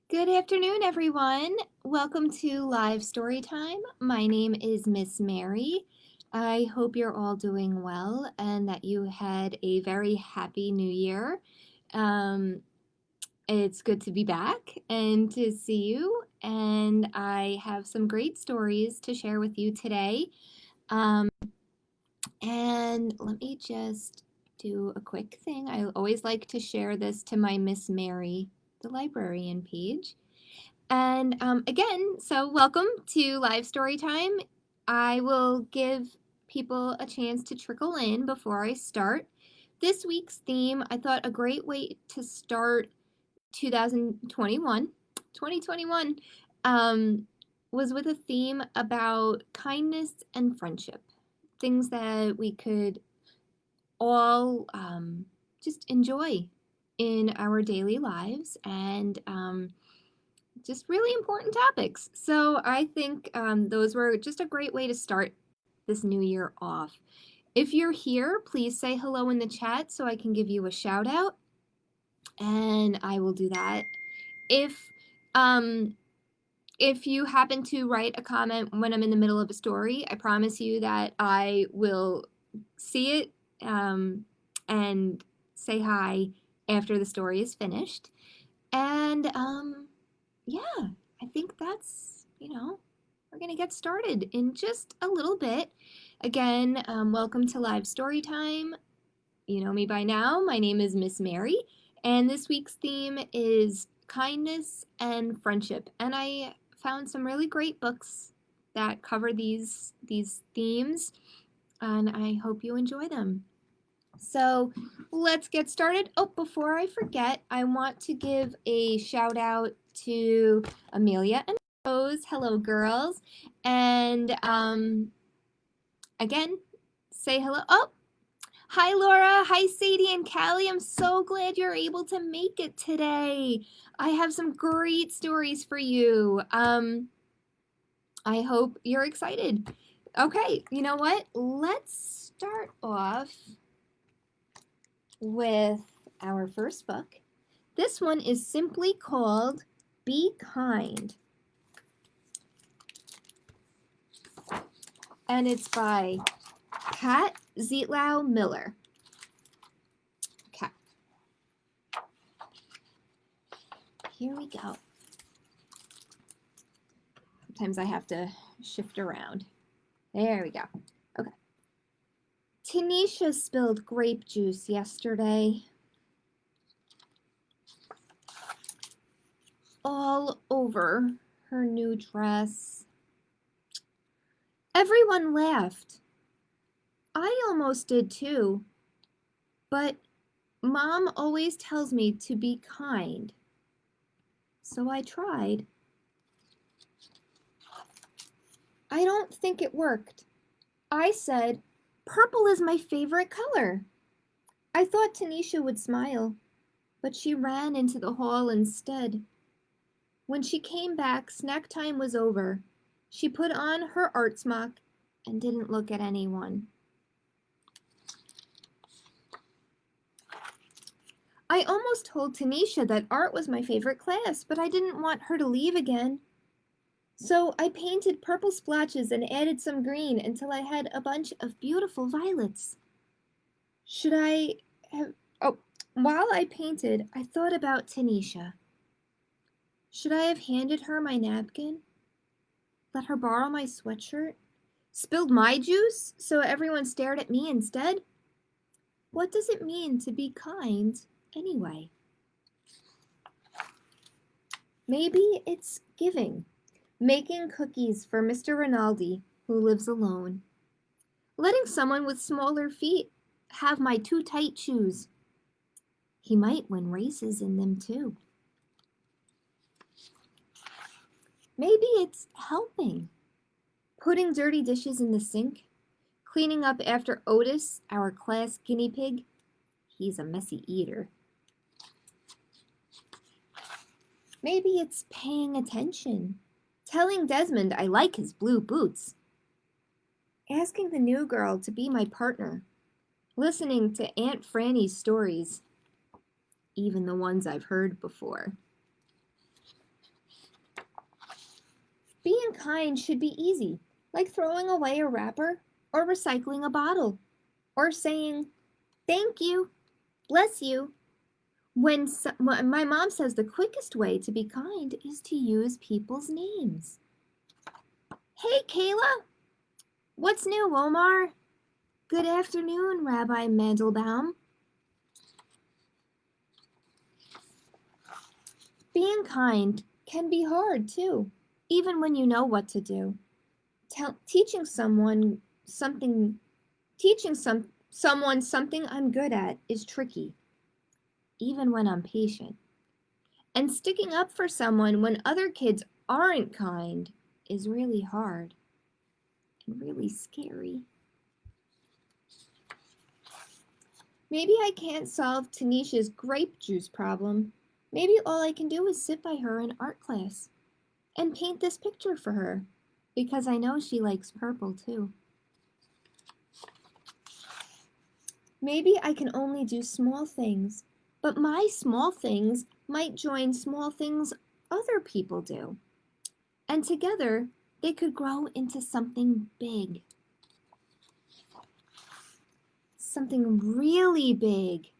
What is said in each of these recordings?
Good afternoon, everyone. Welcome to Live Storytime. My name is Miss Mary. I hope you're all doing well and that you had a very happy new year. Um, it's good to be back and to see you, and I have some great stories to share with you today. Um, and let me just do a quick thing. I always like to share this to my Miss Mary, the librarian page. And again, so welcome to Live Story Time. I will give people a chance to trickle in before I start. This week's theme, I thought a great way to start 2021, was with a theme about kindness and friendship, things that we could all just enjoy in our daily lives and just really important topics. So I think those were just a great way to start this new year off. If you're here, please say hello in the chat so I can give you a shout out, and I will do that. Um, if you happen to write a comment when I'm in the middle of a story, I promise you that I will see it and say hi after the story is finished. And yeah, I think that's, we're going to get started in just a little bit. Again, welcome to Live Storytime. You know me by now. My name is Miss Mary, and this week's theme is kindness and friendship. And I found some really great books that cover these themes, and I hope you enjoy them. So let's get started. Oh, before I forget, I want to give a shout out to Amelia and Rose. Hello, girls. And again, say hello. Oh, hi, Laura. Hi, Sadie and Callie. I'm so glad you're able to make it today. I have some great stories for you. I hope you're excited. Okay, you know what? Let's start off with our first book. This one is simply called Be Kind. And it's by Kat Zietlow Miller. Okay. Here we go. Sometimes I have to shift around. There we go. Okay. Tanisha spilled grape juice yesterday. All over her new dress. Everyone laughed. I almost did too. But Mom always tells me to be kind. So I tried. I don't think it worked. I said, purple is my favorite color. I thought Tanisha would smile, but she ran into the hall instead. When she came back, snack time was over. She put on her art smock and didn't look at anyone. I almost told Tanisha that art was my favorite class, but I didn't want her to leave again. So I painted purple splotches and added some green until I had a bunch of beautiful violets. Should I have... Oh, while I painted, I thought about Tanisha. Should I have handed her my napkin? Let her borrow my sweatshirt? Spilled my juice so everyone stared at me instead? What does it mean to be kind anyway? Maybe it's giving. Making cookies for Mr. Rinaldi, who lives alone. Letting someone with smaller feet have my too tight shoes. He might win races in them too. Maybe it's helping. Putting dirty dishes in the sink. Cleaning up after Otis, our class guinea pig. He's a messy eater. Maybe it's paying attention. Telling Desmond I like his blue boots. Asking the new girl to be my partner. Listening to Aunt Franny's stories. Even the ones I've heard before. Being kind should be easy, like throwing away a wrapper or recycling a bottle or saying, "Thank you, bless you." When my mom says the quickest way to be kind is to use people's names. "Hey, Kayla." "What's new, Omar?" "Good afternoon, Rabbi Mandelbaum." Being kind can be hard too, even when you know what to do. Teaching someone something I'm good at is tricky, even when I'm patient. And sticking up for someone when other kids aren't kind is really hard and really scary. Maybe I can't solve Tanisha's grape juice problem. Maybe all I can do is sit by her in art class and paint this picture for her, because I know she likes purple too. Maybe I can only do small things, but my small things might join small things other people do. And together, they could grow into something big. Something really big.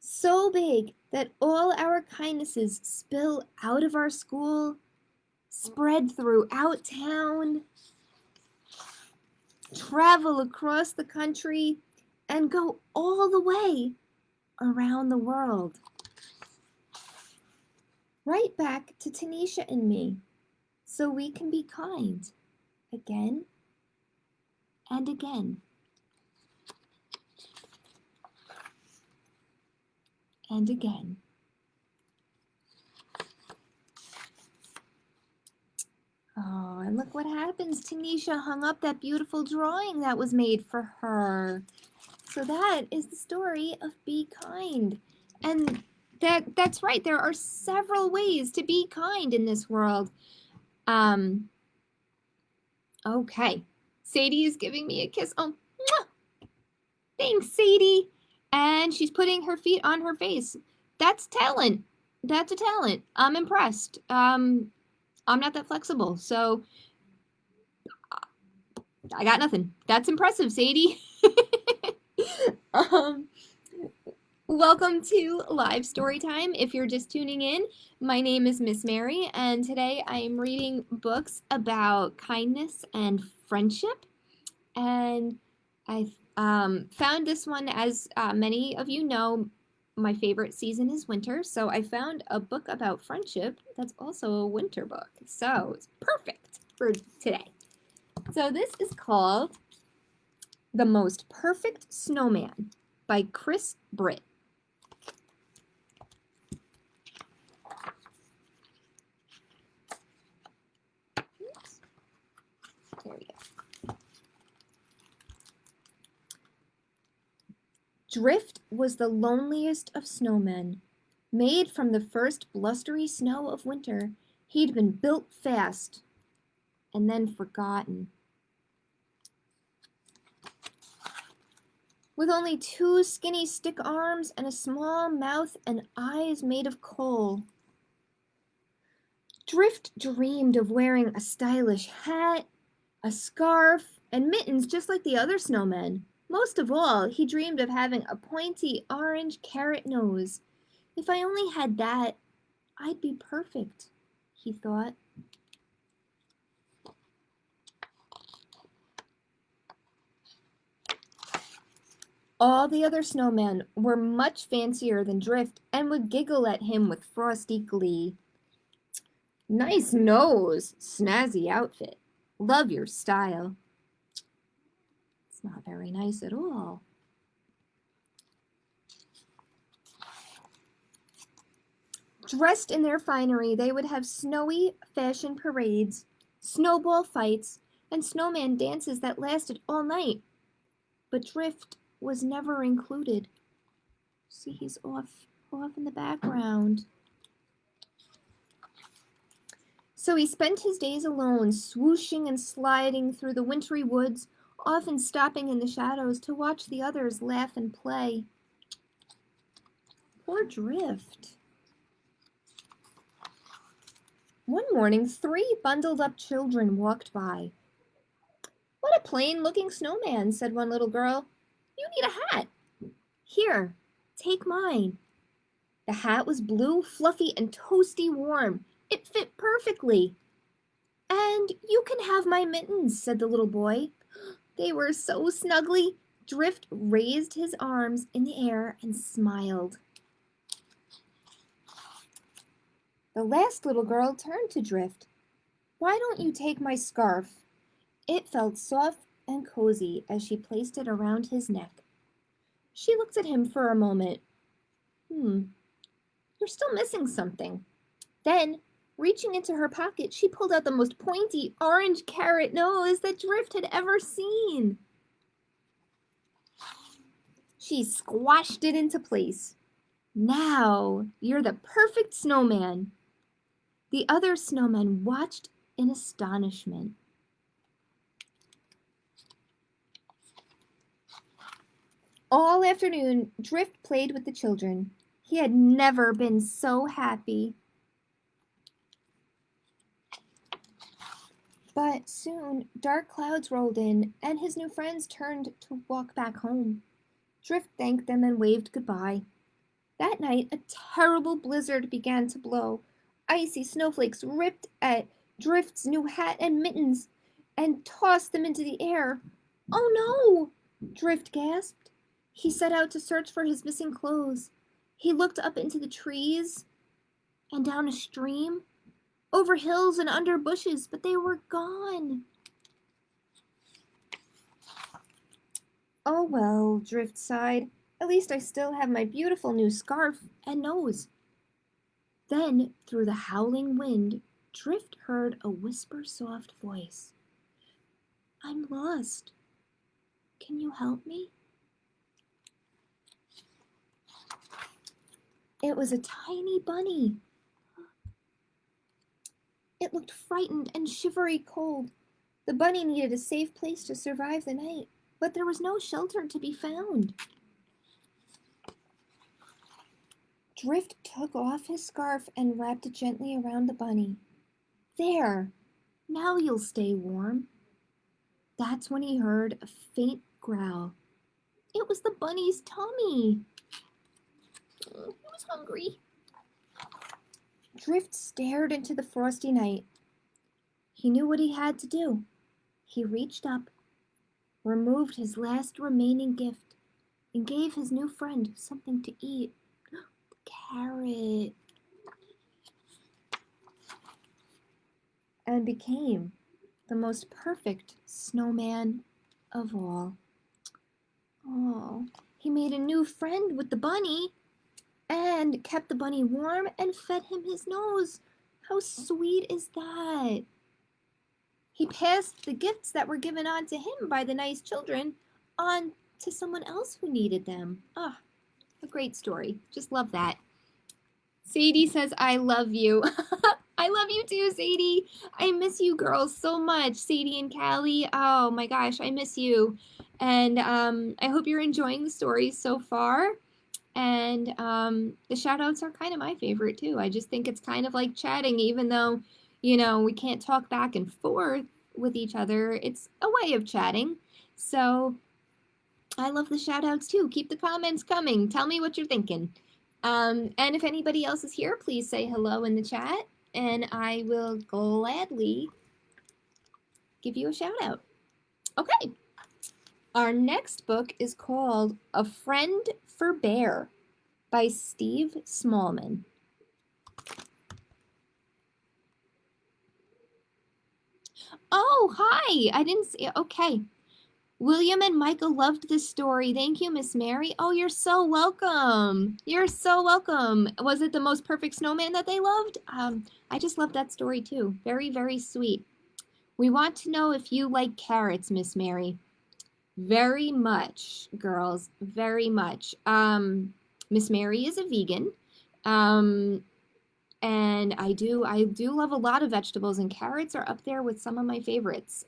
So big that all our kindnesses spill out of our school, spread throughout town, travel across the country, and go all the way around the world. Right back to Tanisha and me, so we can be kind again and again. And again. Oh, and look what happens. Tanisha hung up that beautiful drawing that was made for her. So that is the story of Be Kind. And that's right. There are several ways to be kind in this world. Okay. Sadie is giving me a kiss. Oh, mwah! Thanks, Sadie. And she's putting her feet on her face. That's talent. That's a talent. I'm impressed. I'm not that flexible, so I got nothing. That's impressive, Sadie. Welcome to Live Storytime. If you're just tuning in, my name is Miss Mary, and today I am reading books about kindness and friendship. And I found this one, as many of you know, my favorite season is winter, so I found a book about friendship that's also a winter book. So it's perfect for today. So this is called The Most Perfect Snowman by Britt. There we go. Drift was the loneliest of snowmen. Made from the first blustery snow of winter, he'd been built fast and then forgotten. With only 2 skinny stick arms and a small mouth and eyes made of coal. Drift dreamed of wearing a stylish hat, a scarf, and mittens just like the other snowmen. Most of all, he dreamed of having a pointy orange carrot nose. If I only had that, I'd be perfect, he thought. All the other snowmen were much fancier than Drift and would giggle at him with frosty glee. Nice nose, snazzy outfit. Love your style. It's not very nice at all. Dressed in their finery, they would have snowy fashion parades, snowball fights, and snowman dances that lasted all night. But Drift was never included. See, he's off in the background. So he spent his days alone, swooshing and sliding through the wintry woods, often stopping in the shadows to watch the others laugh and play. Poor Drift. One morning, 3 bundled-up children walked by. "What a plain-looking snowman," said one little girl. "You need a hat." "Here, take mine." The hat was blue, fluffy, and toasty warm. It fit perfectly. "And you can have my mittens," said the little boy. They were so snuggly. Drift raised his arms in the air and smiled. The last little girl turned to Drift. "Why don't you take my scarf?" It felt soft and cozy as she placed it around his neck. She looked at him for a moment. You're still missing something." Then, reaching into her pocket, she pulled out the most pointy orange carrot nose that Drift had ever seen. She squashed it into place. "Now, you're the perfect snowman." The other snowmen watched in astonishment. All afternoon, Drift played with the children. He had never been so happy. But soon, dark clouds rolled in, and his new friends turned to walk back home. Drift thanked them and waved goodbye. That night, a terrible blizzard began to blow. Icy snowflakes ripped at Drift's new hat and mittens and tossed them into the air. "Oh no!" Drift gasped. He set out to search for his missing clothes. He looked up into the trees and down a stream, over hills and under bushes, but they were gone. "Oh well," Drift sighed. "At least I still have my beautiful new scarf and nose." Then, through the howling wind, Drift heard a whisper-soft voice. "I'm lost. Can you help me?" It was a tiny bunny. It looked frightened and shivery cold. The bunny needed a safe place to survive the night, but there was no shelter to be found. Drift took off his scarf and wrapped it gently around the bunny. "There, now you'll stay warm." That's when he heard a faint growl. It was the bunny's tummy. He was hungry. Drift stared into the frosty night. He knew what he had to do. He reached up, removed his last remaining gift, and gave his new friend something to eat. The carrot. And became the most perfect snowman of all. Oh, he made a new friend with the bunny and kept the bunny warm and fed him his nose. How sweet is that? He passed the gifts that were given on to him by the nice children on to someone else who needed them. Ah, a great story. Just love that. Sadie says, "I love you." I love you too, Sadie. I miss you girls so much. Sadie and Callie. Oh my gosh, I miss you. And I hope you're enjoying the stories so far. And the shout outs are kind of my favorite too. I just think it's kind of like chatting, even though, you know, we can't talk back and forth with each other. It's a way of chatting. So I love the shout outs too. Keep the comments coming. Tell me what you're thinking. And if anybody else is here, please say hello in the chat, and I will gladly give you a shout out. Okay. Our next book is called A Friend for Bear by Steve Smallman. Oh, hi. I didn't see. Okay. William and Michael loved this story. Thank you, Miss Mary. Oh, you're so welcome. You're so welcome. Was it the most perfect snowman that they loved? I just love that story too. Very, very sweet. We want to know if you like carrots, Miss Mary. Very much, girls. Very much. Miss Mary is a vegan. And I do love a lot of vegetables, and carrots are up there with some of my favorites.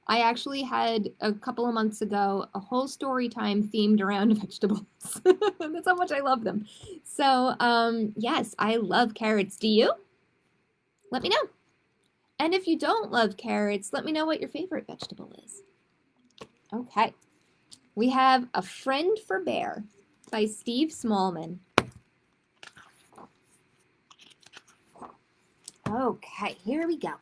I actually had a couple of months ago a whole story time themed around vegetables. That's how much I love them. So, yes, I love carrots. Do you? let me know. And if you don't love carrots, let me know what your favorite vegetable is. Okay. We have A Friend for Bear by Steve Smallman. Okay, here we go.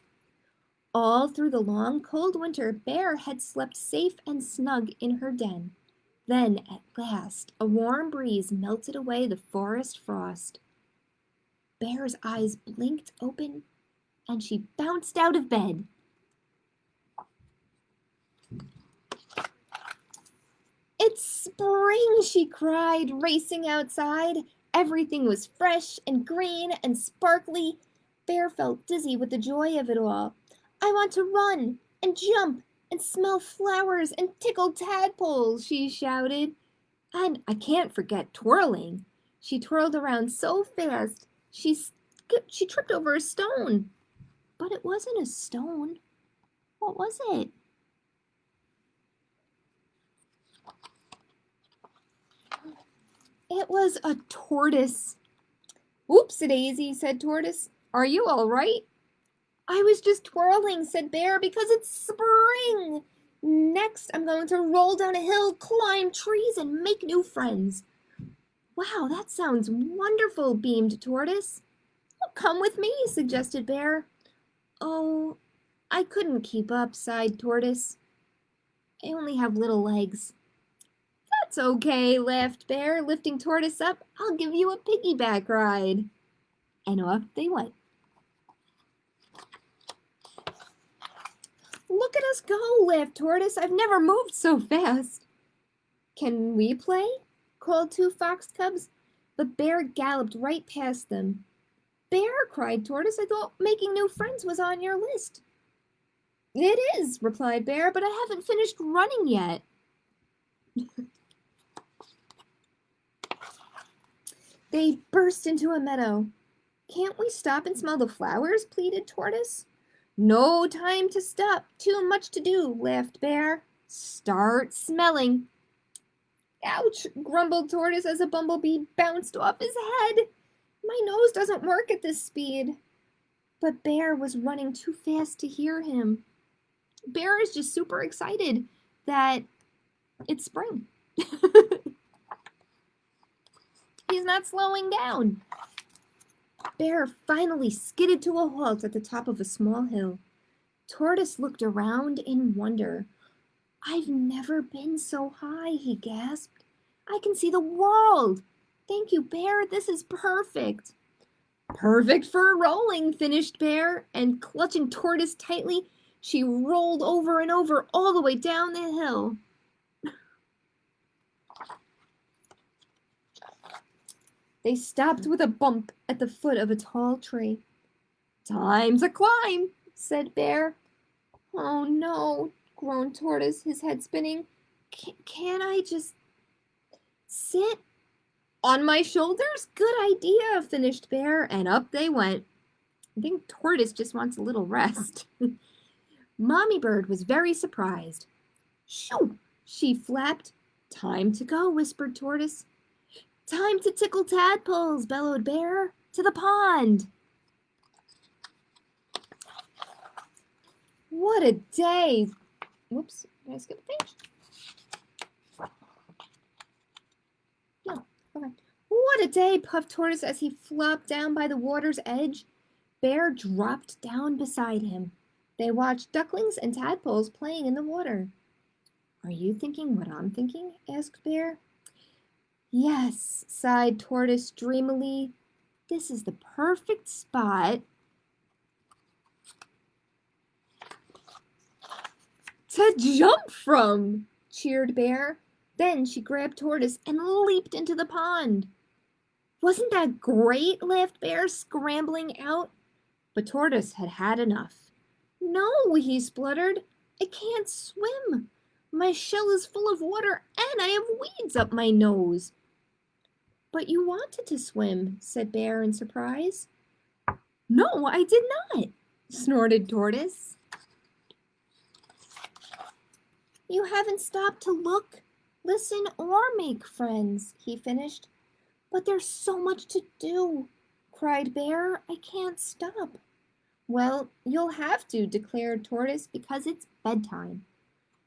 All through the long, cold winter, Bear had slept safe and snug in her den. Then, at last, a warm breeze melted away the forest frost. Bear's eyes blinked open, and she bounced out of bed. It's spring, she cried, racing outside. Everything was fresh and green and sparkly. Bear felt dizzy with the joy of it all. I want to run and jump and smell flowers and tickle tadpoles, she shouted. And I can't forget twirling. She twirled around so fast, she tripped over a stone. But it wasn't a stone. What was it? It was a tortoise. Oops-a-daisy, said Tortoise. Are you all right? I was just twirling, said Bear, because it's spring. Next, I'm going to roll down a hill, climb trees, and make new friends. Wow, that sounds wonderful, beamed Tortoise. Oh, come with me, suggested Bear. Oh, I couldn't keep up, sighed Tortoise. I only have little legs. That's okay, laughed Bear, lifting Tortoise up. I'll give you a piggyback ride. And off they went. Look at us go, laughed Tortoise. I've never moved so fast. Can we play? Called two fox cubs, but Bear galloped right past them. Bear, cried Tortoise, I thought making new friends was on your list. It is, replied Bear, but I haven't finished running yet. They burst into a meadow. Can't we stop and smell the flowers? Pleaded Tortoise. No time to stop. Too much to do, laughed Bear. Start smelling. Ouch, grumbled Tortoise as a bumblebee bounced off his head. My nose doesn't work at this speed. But Bear was running too fast to hear him. Bear is just super excited that it's spring. He's not slowing down. Bear finally skidded to a halt at the top of a small hill. Tortoise looked around in wonder. I've never been so high, he gasped. I can see the world. Thank you, Bear. This is perfect. Perfect for rolling, finished Bear, and clutching Tortoise tightly, she rolled over and over all the way down the hill. They stopped with a bump at the foot of a tall tree. Time to climb, said Bear. Oh no, groaned Tortoise, his head spinning. Can't I just sit on my shoulders? Good idea, finished Bear, and up they went. I think Tortoise just wants a little rest. Mommy Bird was very surprised. Shoo, she flapped. Time to go, whispered Tortoise. Time to tickle tadpoles, bellowed Bear. To the pond. What a day. Whoops, did I skip a page? No, okay. What a day, puffed Tortoise as he flopped down by the water's edge. Bear dropped down beside him. They watched ducklings and tadpoles playing in the water. Are you thinking what I'm thinking? Asked Bear. Yes, sighed Tortoise dreamily. This is the perfect spot to jump from, cheered Bear. Then she grabbed Tortoise and leaped into the pond. Wasn't that great? Laughed Bear, scrambling out. But Tortoise had had enough. No, he spluttered. I can't swim. My shell is full of water and I have weeds up my nose. But you wanted to swim, said Bear in surprise. No, I did not, snorted Tortoise. You haven't stopped to look, listen, or make friends, he finished. But there's so much to do, cried Bear. I can't stop. Well, you'll have to, declared Tortoise, because it's bedtime.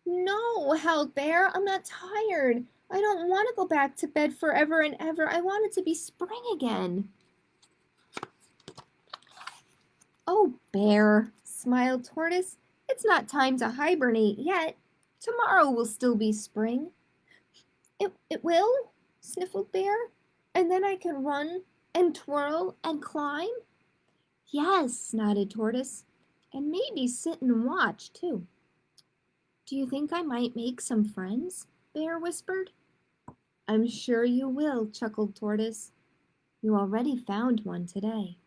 No, howled Bear, I'm not tired. I don't want to go back to bed forever and ever. I want it to be spring again. Oh, Bear, smiled Tortoise, it's not time to hibernate yet. Tomorrow will still be spring. It will? Sniffled Bear. And then I can run and twirl and climb? Yes, nodded Tortoise. And maybe sit and watch, too. Do you think I might make some friends? Bear whispered. I'm sure you will, chuckled Tortoise. You already found one today.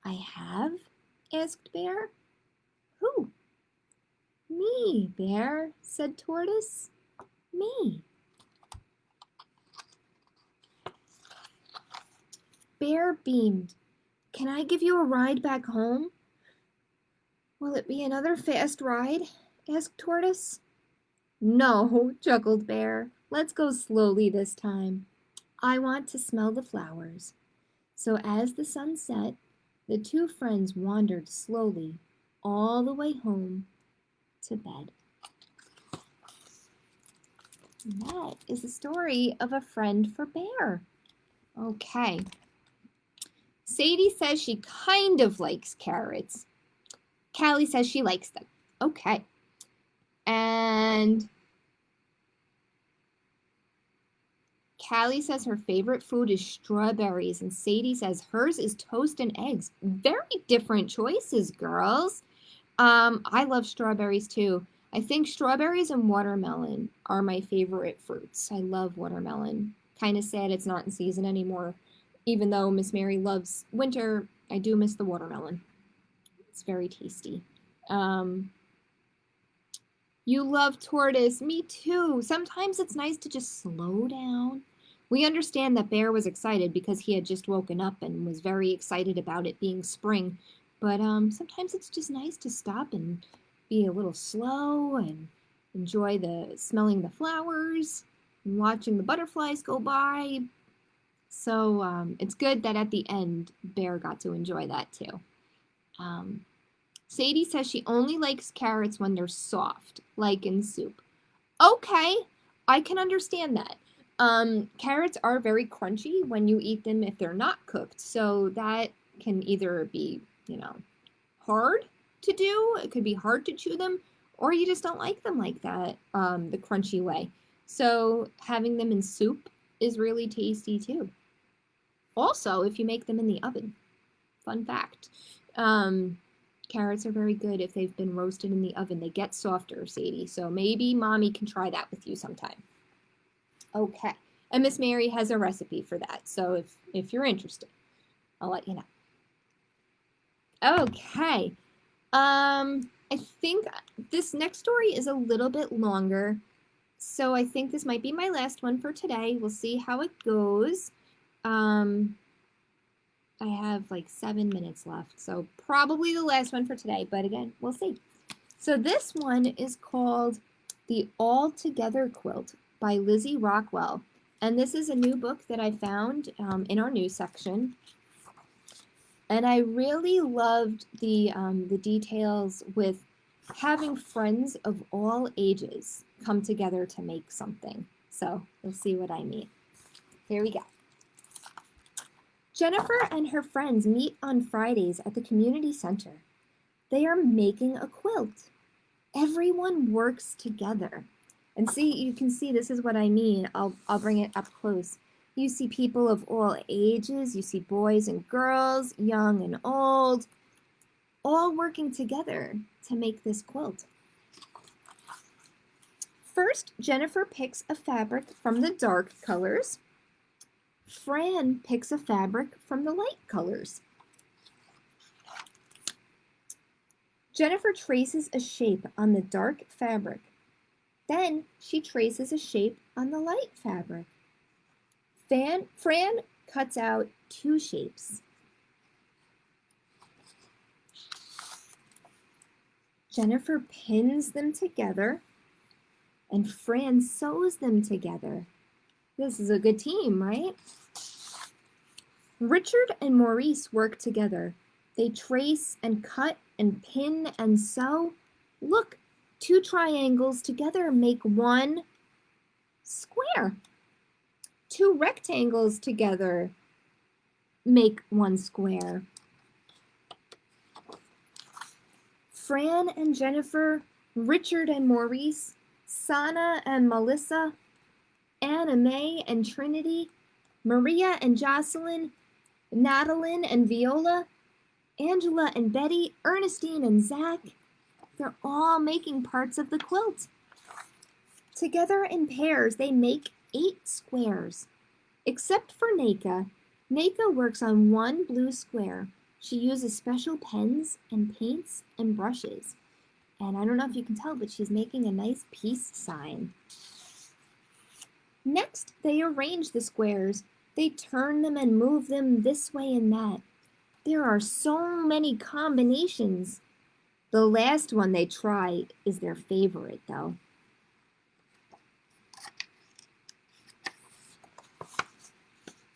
I have? Asked Bear. Who? Me, Bear, said Tortoise. Me. Bear beamed. Can I give you a ride back home? Will it be another fast ride? Asked Tortoise. No, chuckled Bear. Let's go slowly this time. I want to smell the flowers. So as the sun set, the two friends wandered slowly all the way home to bed. And that is the story of A Friend for Bear. Okay. Sadie says she kind of likes carrots. Callie says she likes them. Okay. And Callie says her favorite food is strawberries, and Sadie says hers is toast and eggs. Very different choices, girls. I love strawberries too. I think strawberries and watermelon are my favorite fruits. I love watermelon. Kind of sad it's not in season anymore. Even though Miss Mary loves winter, I do miss the watermelon. It's very tasty. You love Tortoise. Me too. Sometimes it's nice to just slow down. We understand that Bear was excited because he had just woken up and was very excited about it being spring. But sometimes it's just nice to stop and be a little slow and enjoy smelling the flowers and watching the butterflies go by. So it's good that at the end, Bear got to enjoy that too. Sadie says she only likes carrots when they're soft, like in soup. Okay, I can understand that. Carrots are very crunchy when you eat them if they're not cooked, so that can either be, hard to do, it could be hard to chew them, or you just don't like them like that, the crunchy way. So having them in soup is really tasty too. Also, if you make them in the oven, fun fact, carrots are very good if they've been roasted in the oven. They get softer, Sadie, so maybe Mommy can try that with you sometime. Okay, and Miss Mary has a recipe for that, so if you're interested, I'll let you know. Okay, I think this next story is a little bit longer, so I think this might be my last one for today. We'll see how it goes. I have like 7 minutes left, so probably the last one for today, but again, we'll see. So this one is called The All Together Quilt by Lizzy Rockwell, and this is a new book that I found in our news section, and I really loved the details with having friends of all ages come together to make something. So you'll see what I mean. Here we go. Jennifer and her friends meet on Fridays at the community center. They are making a quilt. Everyone works together. And see, you can see this is what I mean. I'll bring it up close. You see people of all ages. You see boys and girls, young and old, all working together to make this quilt. First, Jennifer picks a fabric from the dark colors. Fran picks a fabric from the light colors. Jennifer traces a shape on the dark fabric. Then she traces a shape on the light fabric. Fran cuts out 2 shapes. Jennifer pins them together, and Fran sews them together. This is a good team, right? Richard and Maurice work together. They trace and cut and pin and sew. Look, 2 triangles together make 1 square. 2 rectangles together make 1 square. Fran and Jennifer, Richard and Maurice, Sana and Melissa, Anna Mae and Trinity, Maria and Jocelyn, Natalie and Viola, Angela and Betty, Ernestine and Zach, they're all making parts of the quilt. Together in pairs, they make 8 squares. Except for Naka. Naka works on 1 blue square. She uses special pens and paints and brushes. And I don't know if you can tell, but she's making a nice peace sign. Next, they arrange the squares. They turn them and move them this way and that. There are so many combinations. The last one they try is their favorite, though.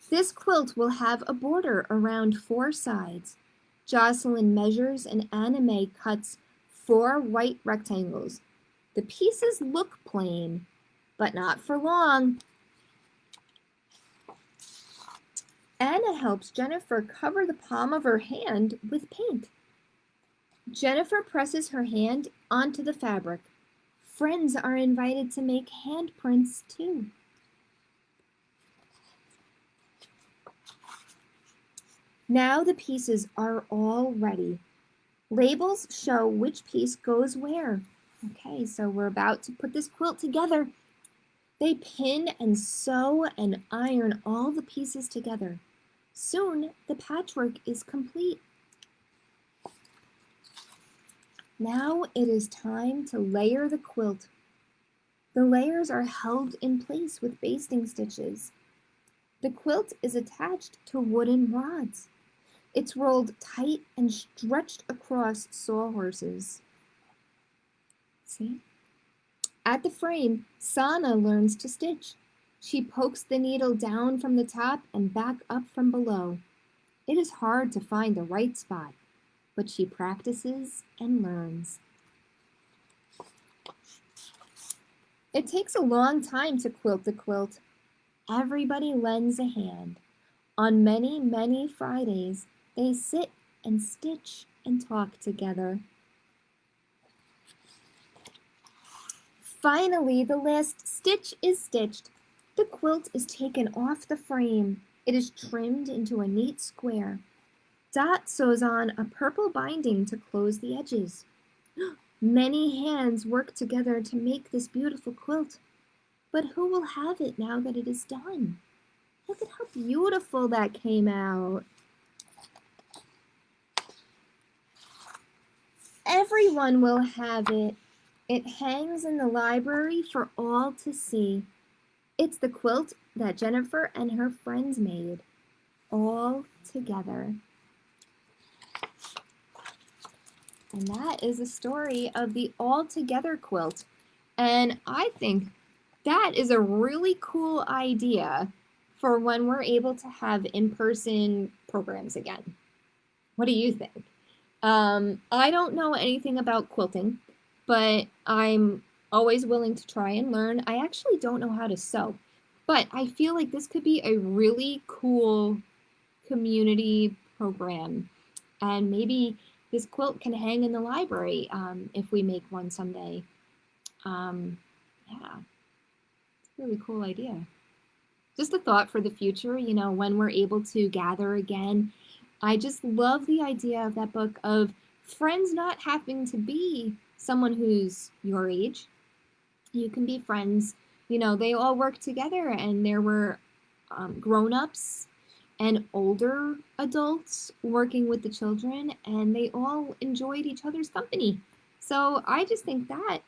This quilt will have a border around 4 sides. Jocelyn measures and Anna Mae cuts 4 white rectangles. The pieces look plain, but not for long. Anna helps Jennifer cover the palm of her hand with paint. Jennifer presses her hand onto the fabric. Friends are invited to make handprints too. Now the pieces are all ready. Labels show which piece goes where. Okay, so we're about to put this quilt together. They pin and sew and iron all the pieces together. Soon, the patchwork is complete. Now it is time to layer the quilt. The layers are held in place with basting stitches. The quilt is attached to wooden rods. It's rolled tight and stretched across sawhorses. See? At the frame, Sana learns to stitch. She pokes the needle down from the top and back up from below. It is hard to find the right spot, but she practices and learns. It takes a long time to quilt the quilt. Everybody lends a hand. On many, many Fridays, they sit and stitch and talk together. Finally, the last stitch is stitched. The quilt is taken off the frame. It is trimmed into a neat square. Dot sews on a purple binding to close the edges. Many hands work together to make this beautiful quilt. But who will have it now that it is done? Look at how beautiful that came out. Everyone will have it. It hangs in the library for all to see. It's the quilt that Jennifer and her friends made, all together. And that is the story of the All Together quilt. And I think that is a really cool idea for when we're able to have in-person programs again. What do you think? I don't know anything about quilting, but I'm always willing to try and learn. I actually don't know how to sew, but I feel like this could be a really cool community program. And maybe this quilt can hang in the library if we make one someday. Yeah, it's a really cool idea. Just a thought for the future, you know, when we're able to gather again. I just love the idea of that book of friends not having to be someone who's your age. You can be friends, you know, they all work together, and there were grown-ups and older adults working with the children, and they all enjoyed each other's company. So I just think that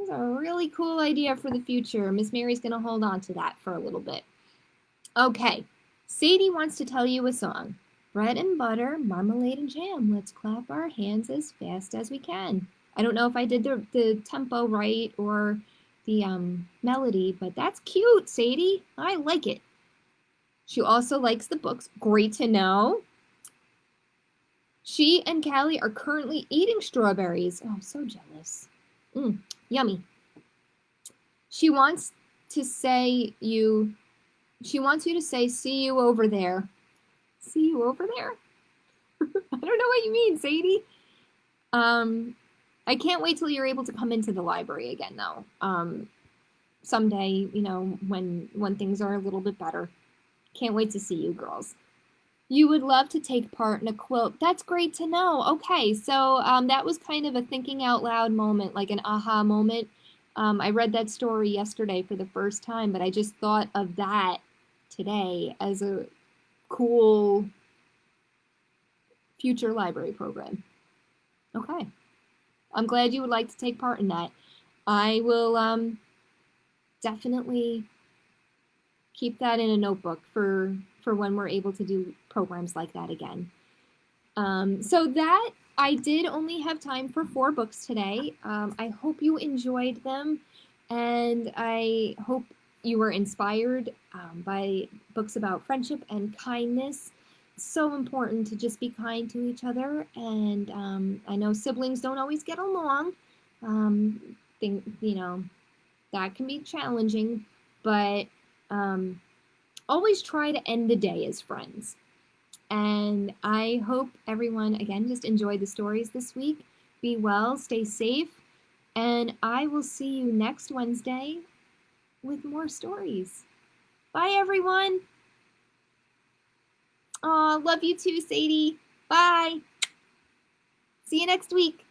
is a really cool idea for the future. Miss Mary's going to hold on to that for a little bit. Okay, Sadie wants to tell you a song. Bread and butter, marmalade and jam. Let's clap our hands as fast as we can. I don't know if I did the tempo right or the melody, but that's cute, Sadie. I like it. She also likes the books. Great to know. She and Callie are currently eating strawberries. Oh, I'm so jealous. Yummy. She wants to say you. She wants you to say, "See you over there." See you over there? I don't know what you mean, Sadie. I can't wait till you're able to come into the library again, though. Someday, when things are a little bit better. Can't wait to see you girls. You would love to take part in a quilt. That's great to know. Okay, so that was kind of a thinking out loud moment, like an aha moment. I read that story yesterday for the first time, but I just thought of that today as a cool future library program. Okay. I'm glad you would like to take part in that. I will definitely keep that in a notebook for when we're able to do programs like that again. So that I did only have time for 4 books today. I hope you enjoyed them, and I hope you were inspired by books about friendship and kindness. It's so important to just be kind to each other, and I know siblings don't always get along. That can be challenging, but always try to end the day as friends. And I hope everyone, again, just enjoyed the stories this week. Be well, stay safe, and I will see you next Wednesday with more stories. Bye, everyone. Aw, love you too, Sadie. Bye. See you next week.